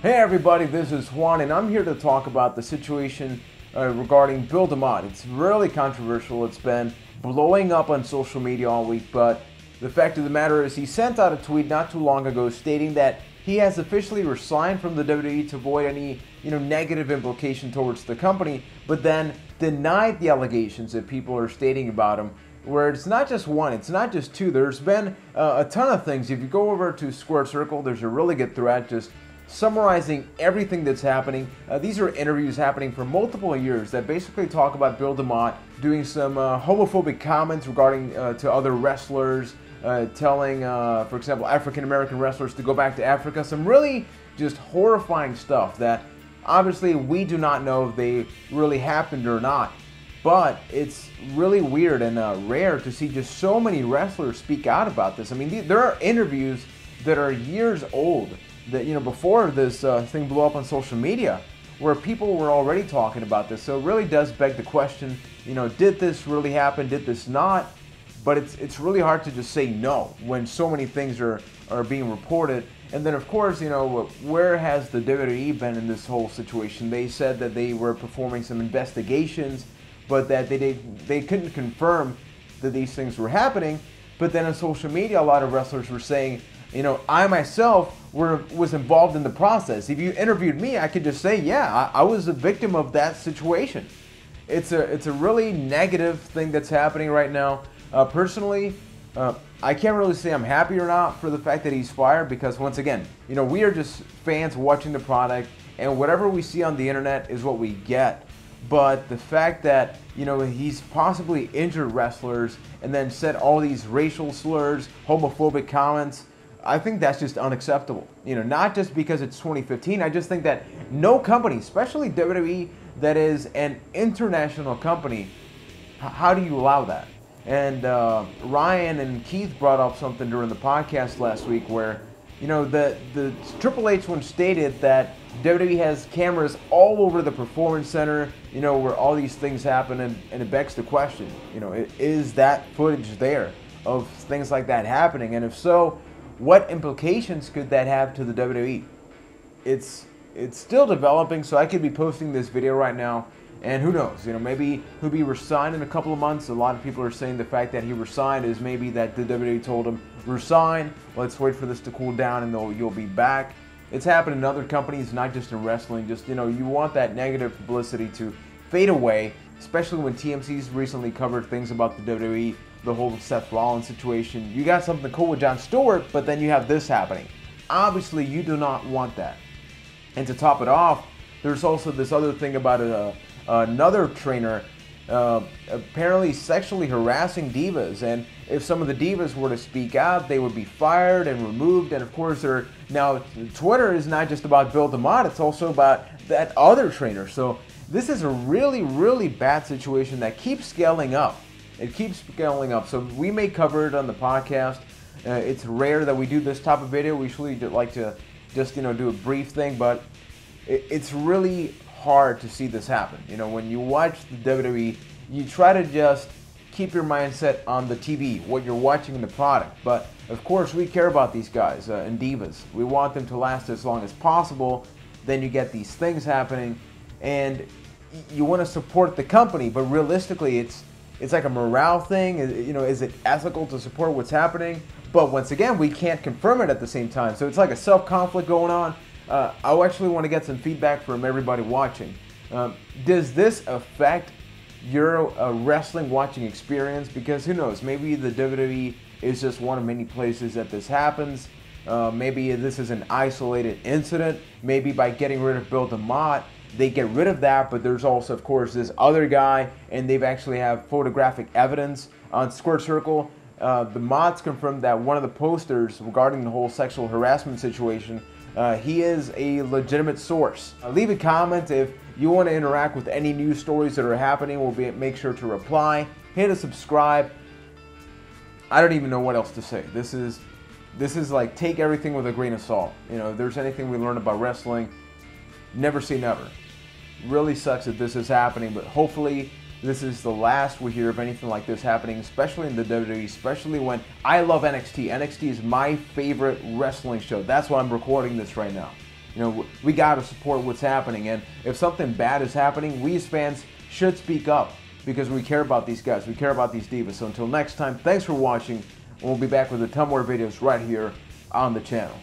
Hey everybody, this is Juan and I'm here to talk about the situation regarding Bill DeMott. It's really controversial. It's been blowing up on social media all week, but the fact of the matter is he sent out a tweet not too long ago stating that he has officially resigned from the WWE to avoid any negative implication towards the company, but then denied the allegations that people are stating about him, where it's not just one, it's not just two. There's been a ton of things. If you go over to Square Circle, there's a really good thread just summarizing everything that's happening. These are interviews happening for multiple years that basically talk about Bill DeMott doing some homophobic comments regarding to other wrestlers, telling, for example, African-American wrestlers to go back to Africa. Some really just horrifying stuff that obviously we do not know if they really happened or not. But it's really weird and rare to see just so many wrestlers speak out about this. I mean, there are interviews that are years old that, before this thing blew up on social media, where people were already talking about this. So it really does beg the question, did this really happen? Did this not? But it's really hard to just say no when so many things are being reported. And then, of course, where has the WWE been in this whole situation? They said that they were performing some investigations, but that they couldn't confirm that these things were happening. But then on social media, a lot of wrestlers were saying, I myself was involved in the process. If you interviewed me, I could just say, yeah, I was a victim of that situation. It's a really negative thing that's happening right now. Personally, I can't really say I'm happy or not for the fact that he's fired, because once again, we are just fans watching the product, and whatever we see on the internet is what we get. But the fact that, he's possibly injured wrestlers and then said all these racial slurs, homophobic comments, I think that's just unacceptable. Not just because it's 2015. I just think that no company, especially WWE, that is an international company, how do you allow that? And Ryan and Keith brought up something during the podcast last week where, the Triple H one stated that WWE has cameras all over the Performance Center, where all these things happen, and it begs the question, is that footage there of things like that happening? And if so, what implications could that have to the WWE? It's still developing, so I could be posting this video right now, and who knows, maybe he'll be resigned in a couple of months. A lot of people are saying the fact that he resigned is maybe that the WWE told him, resign, let's wait for this to cool down and you'll be back. It's happened in other companies, not just in wrestling. Just, you want that negative publicity to fade away, especially when TMC's recently covered things about the WWE, the whole Seth Rollins situation. You got something cool with Jon Stewart, but then you have this happening. Obviously, you do not want that. And to top it off, there's also this other thing about another trainer apparently sexually harassing divas, and if some of the divas were to speak out, they would be fired and removed. And of course, now Twitter is not just about Bill DeMott, it's also about that other trainer. So this is a really, really bad situation that keeps scaling up. It keeps scaling up. So we may cover it on the podcast. It's rare that we do this type of video. We usually like to just do a brief thing, but it's really hard to see this happen. When you watch the WWE, you try to just keep your mindset on the TV, what you're watching in the product. But of course, we care about these guys and divas. We want them to last as long as possible. Then you get these things happening, and you want to support the company, but realistically, it's like a morale thing. Is it ethical to support what's happening? But once again, we can't confirm it at the same time. So it's like a self-conflict going on. I actually want to get some feedback from everybody watching. Does this affect your wrestling watching experience? Because who knows, maybe the WWE is just one of many places that this happens. Maybe this is an isolated incident. Maybe by getting rid of Bill DeMott, they get rid of that, but there's also, of course, this other guy, and they've actually have photographic evidence on Square Circle. The mods confirmed that one of the posters regarding the whole sexual harassment situation, he is a legitimate source. Leave a comment if you want to interact with any news stories that are happening. We'll make sure to reply. Hit a subscribe. I don't even know what else to say. This is like, take everything with a grain of salt. If there's anything we learn about wrestling, never say never. Really sucks that this is happening, but hopefully this is the last we hear of anything like this happening, especially in the WWE, especially when I love NXT. NXT is my favorite wrestling show. That's why I'm recording this right now. You know, we got to support what's happening, and if something bad is happening, we as fans should speak up because we care about these guys, we care about these divas. So until next time, thanks for watching, and we'll be back with a ton more videos right here on the channel.